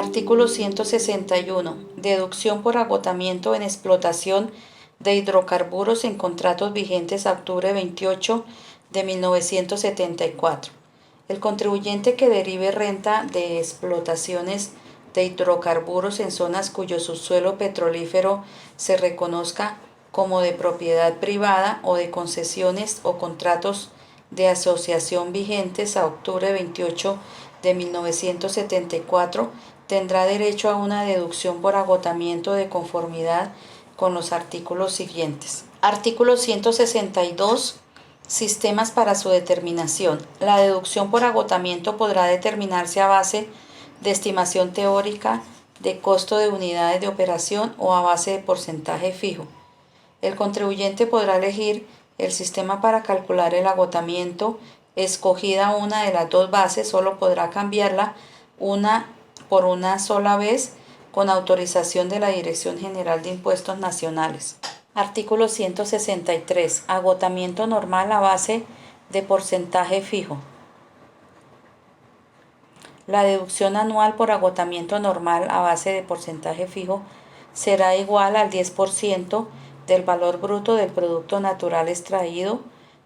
Artículo 161. Deducción por agotamiento en explotación de hidrocarburos en contratos vigentes a octubre 28 de 1974. El contribuyente que derive renta de explotaciones de hidrocarburos en zonas cuyo subsuelo petrolífero se reconozca como de propiedad privada o de concesiones o contratos de asociación vigentes a octubre 28 de 1974, tendrá derecho a una deducción por agotamiento de conformidad con los artículos siguientes. Artículo 162. Sistemas para su determinación. La deducción por agotamiento podrá determinarse a base de estimación teórica de costo de unidades de operación o a base de porcentaje fijo. El contribuyente podrá elegir el sistema para calcular el agotamiento. Escogida una de las dos bases, solo podrá cambiarla por una sola vez con autorización de la Dirección General de Impuestos Nacionales. Artículo 163. Agotamiento normal a base de porcentaje fijo. La deducción anual por agotamiento normal a base de porcentaje fijo será igual al 10% del valor bruto del producto natural extraído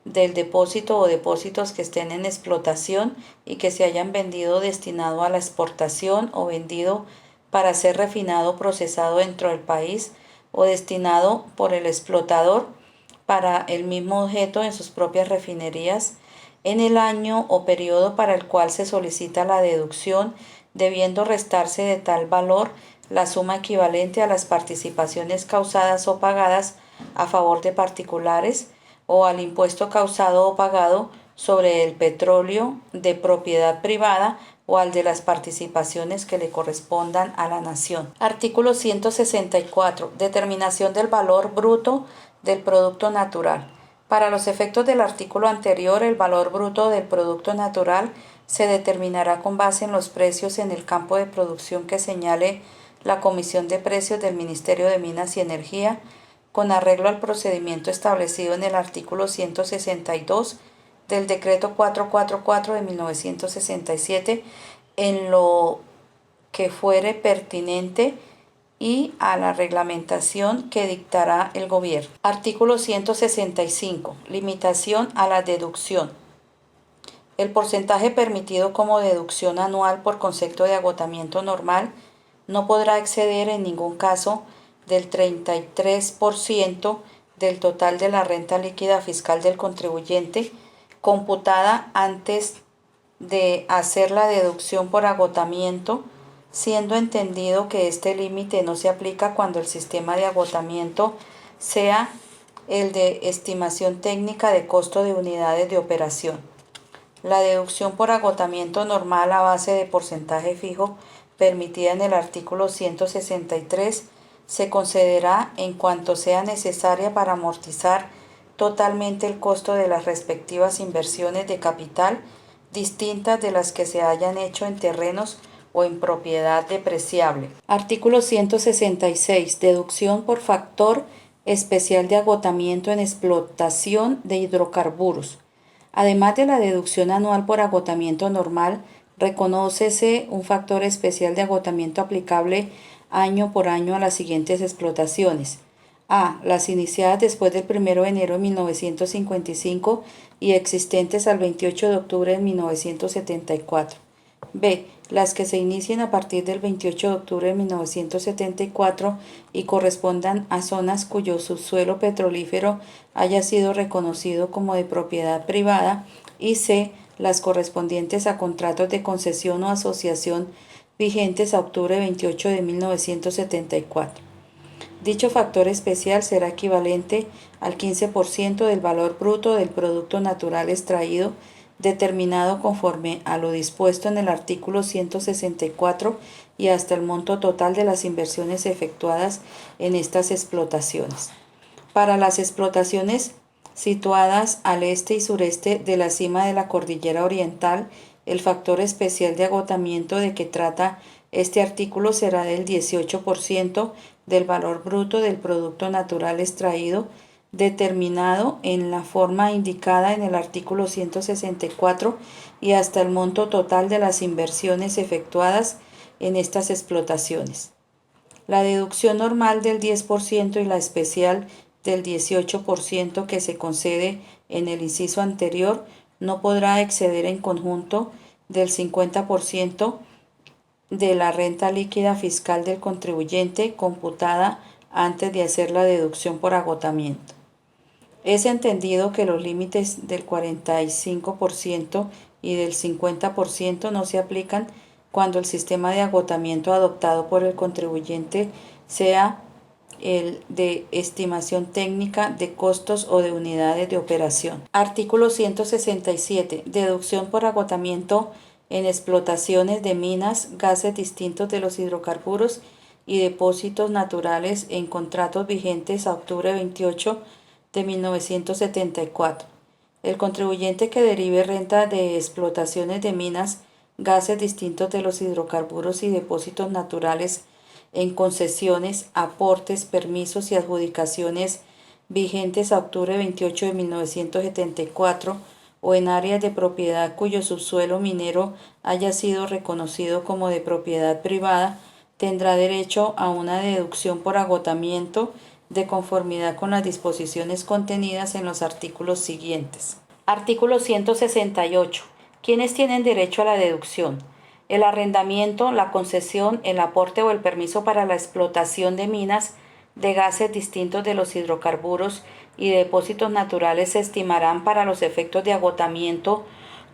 del depósito o depósitos que estén en explotación y que se hayan vendido destinado a la exportación o vendido para ser refinado o procesado dentro del país o destinado por el explotador para el mismo objeto en sus propias refinerías en el año o periodo para el cual se solicita la deducción, debiendo restarse de tal valor la suma equivalente a las participaciones causadas o pagadas a favor de particulares o al impuesto causado o pagado sobre el petróleo de propiedad privada o al de las participaciones que le correspondan a la nación. Artículo 164. Determinación del valor bruto del producto natural. Para los efectos del artículo anterior, el valor bruto del producto natural se determinará con base en los precios en el campo de producción que señale la Comisión de Precios del Ministerio de Minas y Energía, con arreglo al procedimiento establecido en el artículo 162 del Decreto 444 de 1967, en lo que fuere pertinente y a la reglamentación que dictará el Gobierno. Artículo 165. Limitación a la deducción. El porcentaje permitido como deducción anual por concepto de agotamiento normal no podrá exceder en ningún caso del 33% del total de la renta líquida fiscal del contribuyente, computada antes de hacer la deducción por agotamiento, siendo entendido que este límite no se aplica cuando el sistema de agotamiento sea el de estimación técnica de costo de unidades de operación. La deducción por agotamiento normal a base de porcentaje fijo permitida en el artículo 163 se concederá en cuanto sea necesaria para amortizar totalmente el costo de las respectivas inversiones de capital distintas de las que se hayan hecho en terrenos o en propiedad depreciable. Artículo 166. Deducción por factor especial de agotamiento en explotación de hidrocarburos. Además de la deducción anual por agotamiento normal, reconócese un factor especial de agotamiento aplicable año por año a las siguientes explotaciones: a. Las iniciadas después del 1 de enero de 1955 y existentes al 28 de octubre de 1974. B. Las que se inicien a partir del 28 de octubre de 1974 y correspondan a zonas cuyo subsuelo petrolífero haya sido reconocido como de propiedad privada. Y C. Las correspondientes a contratos de concesión o asociación vigentes a octubre 28 de 1974. Dicho factor especial será equivalente al 15% del valor bruto del producto natural extraído, determinado conforme a lo dispuesto en el artículo 164 y hasta el monto total de las inversiones efectuadas en estas explotaciones. Para las explotaciones situadas al este y sureste de la cima de la Cordillera Oriental, el factor especial de agotamiento de que trata este artículo será del 18% del valor bruto del producto natural extraído, determinado en la forma indicada en el artículo 164 y hasta el monto total de las inversiones efectuadas en estas explotaciones. La deducción normal del 10% y la especial del 18% que se concede en el inciso anterior no podrá exceder en conjunto del 50% de la renta líquida fiscal del contribuyente computada antes de hacer la deducción por agotamiento. Es entendido que los límites del 45% y del 50% no se aplican cuando el sistema de agotamiento adoptado por el contribuyente sea el de estimación técnica de costos o de unidades de operación. Artículo 167. Deducción por agotamiento en explotaciones de minas, gases distintos de los hidrocarburos y depósitos naturales en contratos vigentes a octubre 28 de 1974. El contribuyente que derive renta de explotaciones de minas, gases distintos de los hidrocarburos y depósitos naturales en concesiones, aportes, permisos y adjudicaciones vigentes a octubre 28 de 1974 o en áreas de propiedad cuyo subsuelo minero haya sido reconocido como de propiedad privada, tendrá derecho a una deducción por agotamiento de conformidad con las disposiciones contenidas en los artículos siguientes. Artículo 168. ¿Quiénes tienen derecho a la deducción? El arrendamiento, la concesión, el aporte o el permiso para la explotación de minas, de gases distintos de los hidrocarburos y de depósitos naturales se estimarán para los efectos de agotamiento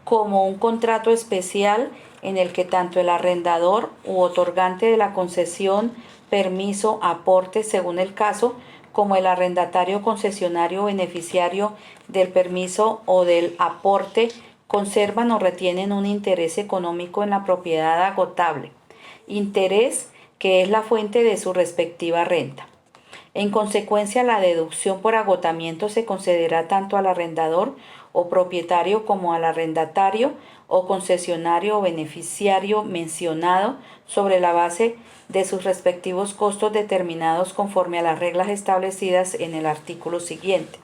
como un contrato especial en el que tanto el arrendador u otorgante de la concesión, permiso, aporte, según el caso, como el arrendatario concesionario o beneficiario del permiso o del aporte, conservan o retienen un interés económico en la propiedad agotable, interés que es la fuente de su respectiva renta. En consecuencia, la deducción por agotamiento se concederá tanto al arrendador o propietario como al arrendatario o concesionario o beneficiario mencionado sobre la base de sus respectivos costos determinados conforme a las reglas establecidas en el artículo siguiente.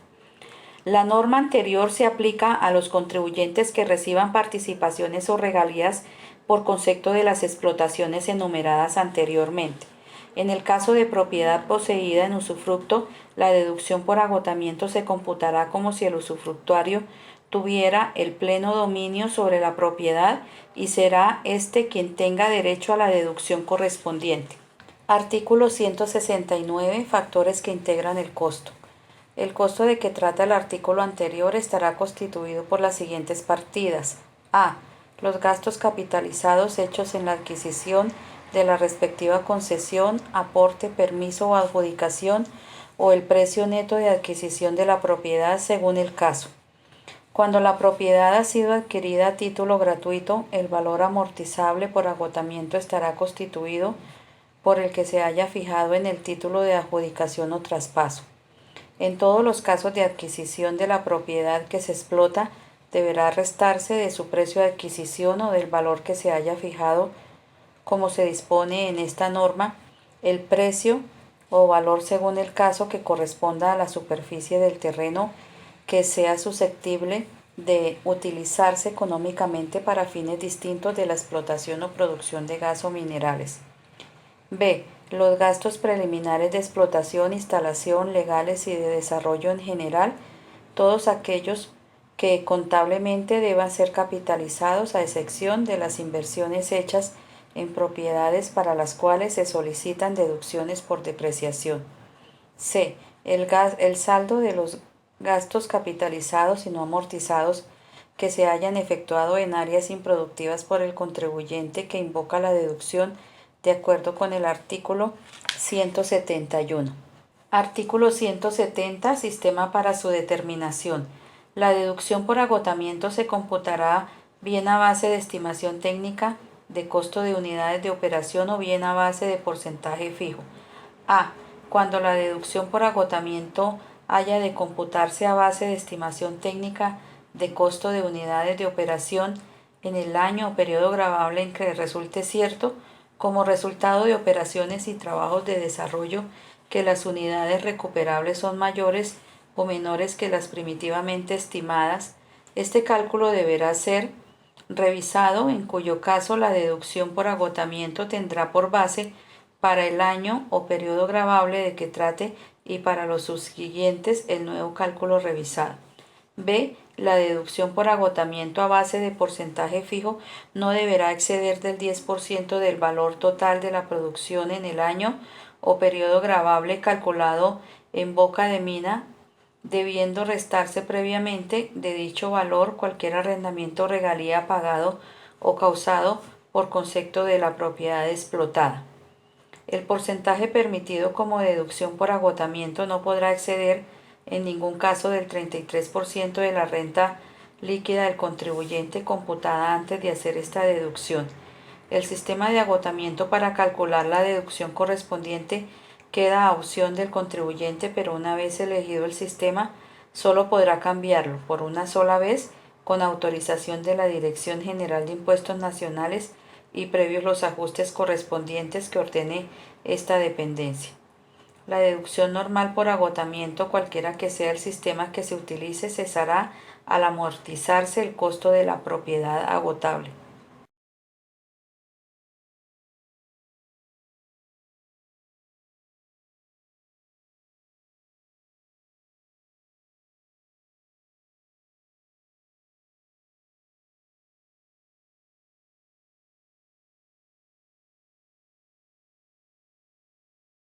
La norma anterior se aplica a los contribuyentes que reciban participaciones o regalías por concepto de las explotaciones enumeradas anteriormente. En el caso de propiedad poseída en usufructo, la deducción por agotamiento se computará como si el usufructuario tuviera el pleno dominio sobre la propiedad y será éste quien tenga derecho a la deducción correspondiente. Artículo 169. Factores que integran el costo. El costo de que trata el artículo anterior estará constituido por las siguientes partidas. A. Los gastos capitalizados hechos en la adquisición de la respectiva concesión, aporte, permiso o adjudicación o el precio neto de adquisición de la propiedad según el caso. Cuando la propiedad ha sido adquirida a título gratuito, el valor amortizable por agotamiento estará constituido por el que se haya fijado en el título de adjudicación o traspaso. En todos los casos de adquisición de la propiedad que se explota, deberá restarse de su precio de adquisición o del valor que se haya fijado, como se dispone en esta norma, el precio o valor según el caso que corresponda a la superficie del terreno que sea susceptible de utilizarse económicamente para fines distintos de la explotación o producción de gas o minerales. B. Los gastos preliminares de explotación, instalación, legales y de desarrollo en general, todos aquellos que contablemente deban ser capitalizados a excepción de las inversiones hechas en propiedades para las cuales se solicitan deducciones por depreciación. C. El saldo de los gastos capitalizados y no amortizados que se hayan efectuado en áreas improductivas por el contribuyente que invoca la deducción de acuerdo con el artículo 171. Artículo 170. Sistema para su determinación. La deducción por agotamiento se computará bien a base de estimación técnica de costo de unidades de operación o bien a base de porcentaje fijo. A. Cuando la deducción por agotamiento haya de computarse a base de estimación técnica de costo de unidades de operación en el año o periodo gravable en que resulte cierto, como resultado de operaciones y trabajos de desarrollo, que las unidades recuperables son mayores o menores que las primitivamente estimadas, este cálculo deberá ser revisado, en cuyo caso la deducción por agotamiento tendrá por base para el año o periodo gravable de que trate y para los subsiguientes el nuevo cálculo revisado. B. La deducción por agotamiento a base de porcentaje fijo no deberá exceder del 10% del valor total de la producción en el año o periodo gravable calculado en boca de mina, debiendo restarse previamente de dicho valor cualquier arrendamiento o regalía pagado o causado por concepto de la propiedad explotada. El porcentaje permitido como deducción por agotamiento no podrá exceder en ningún caso del 33% de la renta líquida del contribuyente computada antes de hacer esta deducción. El sistema de agotamiento para calcular la deducción correspondiente queda a opción del contribuyente, pero una vez elegido el sistema, solo podrá cambiarlo por una sola vez con autorización de la Dirección General de Impuestos Nacionales y previos los ajustes correspondientes que ordene esta dependencia. La deducción normal por agotamiento, cualquiera que sea el sistema que se utilice, cesará al amortizarse el costo de la propiedad agotable.